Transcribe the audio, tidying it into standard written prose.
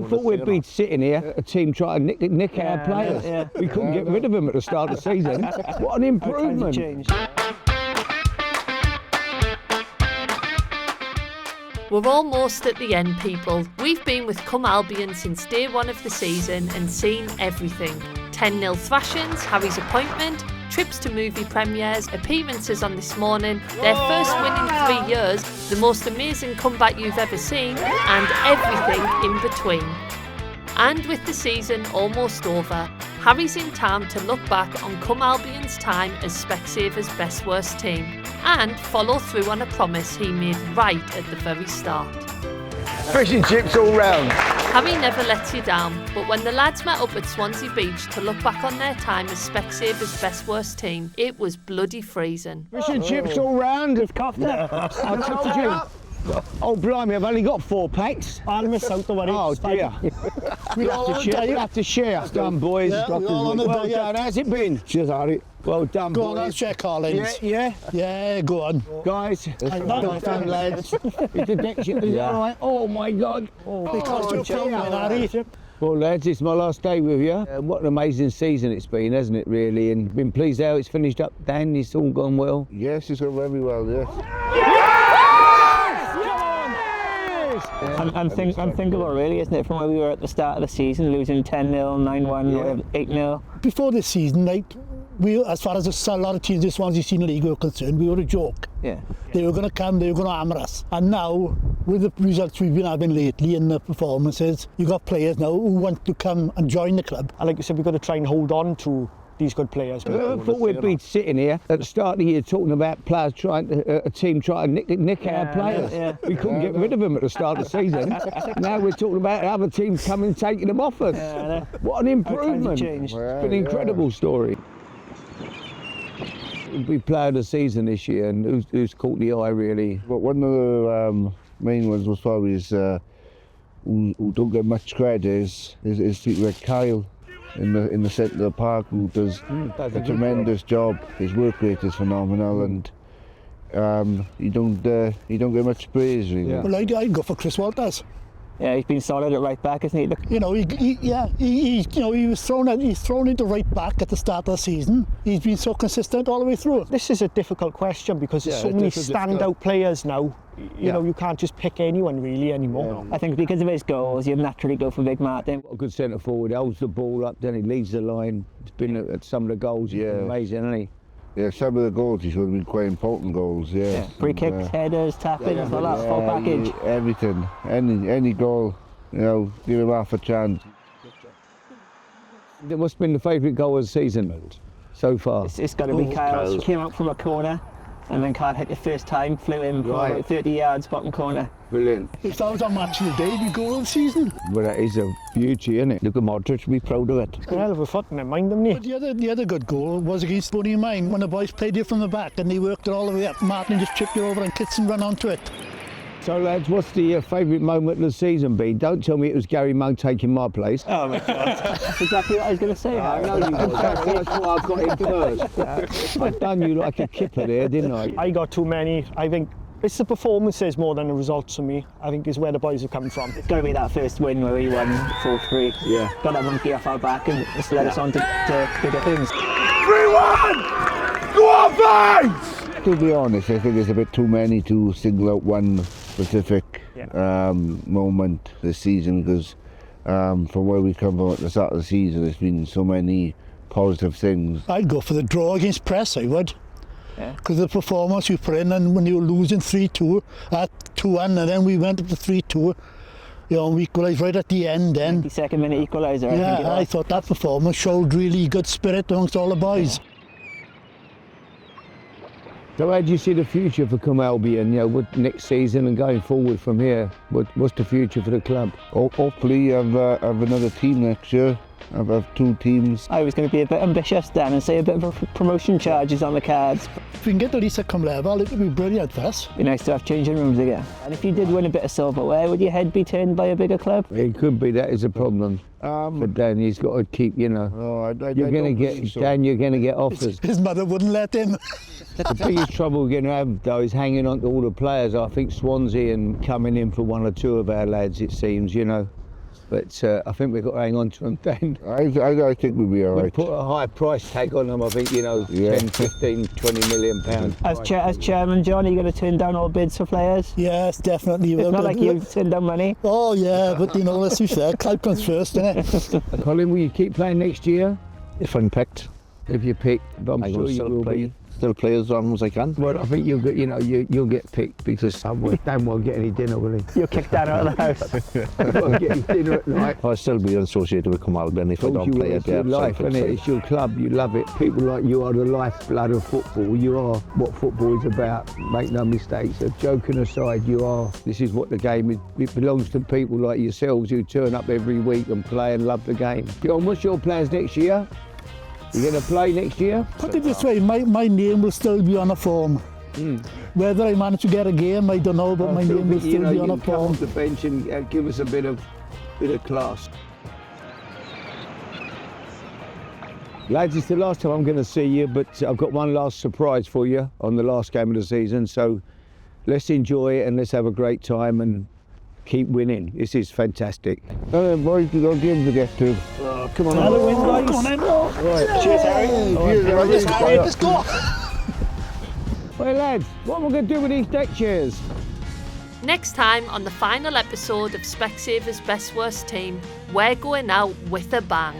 thought we'd be sitting here, a team trying to nick our players. We couldn't get rid of them at the start of the season. What an improvement. We're almost at the end, people. We've been with Come Albion since day one of the season and seen everything. 10-0 thrashings, Harry's appointment, trips to movie premieres, appearances on This Morning, their first win in 3 years, the most amazing comeback you've ever seen, and everything in between. And with the season almost over, Harry's in time to look back on Come Albion's time as Specsavers' best worst team and follow through on a promise he made right at the very start. Fish and chips all round. Harry never lets you down, but when the lads met up at Swansea Beach to look back on their time as Specsavers' best worst team, it was bloody freezing. Fish and chips all round. With kofta. I told you. Oh, blimey, I've only got 4 packs. I'll miss out the one. Oh, dear. We'll have to share. Well done, boys. Well done. How's it been? Cheers, Harry. Well done, go boys. on, let's check Collins. Yeah, go on. Guys, well done, lads. Is the next ship, is that all right? Oh, my God. Harry. Well, lads, it's my last day with you. What an amazing season it's been, hasn't it, really? And been pleased how it's finished up. Dan, it's all gone well. Yes, it's gone very well, Unthinkable, really, isn't it? From where we were at the start of the season, losing 10-0, 9-1, 8-0. Before this season, we, as far as a lot of teams in Swansea Senior League were concerned, we were a joke. They were going to come, they were going to hammer us. And now, with the results we've been having lately and the performances, you've got players now who want to come and join the club. And like you said, we've got to try and hold on to these good players. I thought we'd be sitting here at the start of the year talking about players a team trying to nick our players. We couldn't get rid of them at the start of the season. Now we're talking about other teams coming and taking them off us. What an improvement. It's been an incredible story. We played the season this year, and who's caught the eye, really? But one of the main ones was probably who don't get much credit is people like Kyle in the centre of the park, who does a tremendous job. His work rate is phenomenal, and he don't get much praise, really. Well, I'd go for Chris Walters. Yeah, he's been solid at right back, isn't he? You know, he was thrown into right back at the start of the season. He's been so consistent all the way through. This is a difficult question because there's so many standout players now. You know, you can't just pick anyone really anymore. I think because of his goals, you'd naturally go for Big Martin. A good centre forward, holds the ball up, then he leads the line. It's been at some of the goals, amazing, hasn't he? Yeah, some of the goals he should have been quite important goals, Free kicks, headers, tap-ins, the last whole package. Everything, any goal, you know, give him half a chance. It must have been the favourite goal of the season so far. It's got to be Kyle's. Came out from a corner, and then Kyle hit it first time, flew in from about 30 yards, bottom corner. Brilliant. If that was our match of the day, we'd go all the season. Well, that is a beauty, isn't it? Look at Modric, be proud of it. It's got a hell of a foot in their mind, haven't he? But the other good goal was against Bonnie and mine, when the boys played it from the back and they worked it all the way up. Martin just chipped it over and Kitson ran onto it. So, lads, what's the favourite moment of the season been? Don't tell me it was Gary Monk taking my place. Oh, my God. That's exactly what I was going to say. I know you was. That's why I got in first. I've done you like a kipper there, didn't I? I got too many. I think it's the performances more than the results for me. I think is where the boys have come from. It's got to be that first win where we won 4-3. Yeah. Got that monkey off our back and it's led us on to bigger things. 3-1! Go on, boys! To be honest, I think there's a bit too many to single out one specific moment this season, because from where we come from at the start of the season, there's been so many positive things. I'd go for the draw against Press, I would. Because of the performance we put in, and when you were losing 3-2 at 2-1, and then we went up to 3-2, you know, we equalised right at the end then. 92nd minute equaliser. I thought that performance showed really good spirit amongst all the boys. So how do you see the future for Come Albion, you know, with next season and going forward from here? What's the future for the club? Hopefully have another team next year. Have 2 teams. I was going to be a bit ambitious then and say a bit of promotion charges on the cards. If we can get at least at Come level, it would be brilliant for us. It'd be nice to have changing rooms again. And if you did win a bit of silverware, would your head be turned by a bigger club? It could be, that is a problem. But Dan, he's got to keep, you know. You're going to get, so. Dan, you're going to get offers. His mother wouldn't let him. The biggest trouble we're going to have, though, is hanging on to all the players. I think Swansea and coming in for 1 or 2 of our lads, it seems, you know. But I think we've got to hang on to them then. I think we'll be all We'll right. put a high price tag on them, I think, 10, 15, 20 million pounds. As chairman, John, are you going to turn down all bids for players? Yes, definitely. It's not like you've turned down money. Oh, yeah, but let's be fair. Cloud comes first, innit? Colin, will you keep playing next year? If I'm picked, If you're picked, but I'm sure you will be. Still play as long as I can. Well, I think you'll get, you'll get picked because Dan won't get any dinner, will he? You'll kick Dan out of the house. He won't get any dinner at night. I'll still be associated with Albion if I don't play It's your life, isn't it? It's your club. You love it. People like you are the lifeblood of football. You are what football is about. Make no mistakes. Joking aside, you are. This is what the game is. It belongs to people like yourselves who turn up every week and play and love the game. John, what's your plans next year? You going to play next year? Put it this way, my name will still be on a form. Whether I manage to get a game, I don't know, but my name will still be on a Come form. off the bench and give us a bit of class. Lads, it's the last time I'm going to see you, but I've got one last surprise for you on the last game of the season. So let's enjoy it and let's have a great time and keep winning. This is fantastic. Boys, we've got games to get to. Come on, Another win, boys. Come on, then. Right. Cheers, Harry. Cheers, Harry. Let's go. Well, lads, what am I going to do with these deck chairs? Next time on the final episode of Specsavers' Best Worst Team, we're going out with a bang.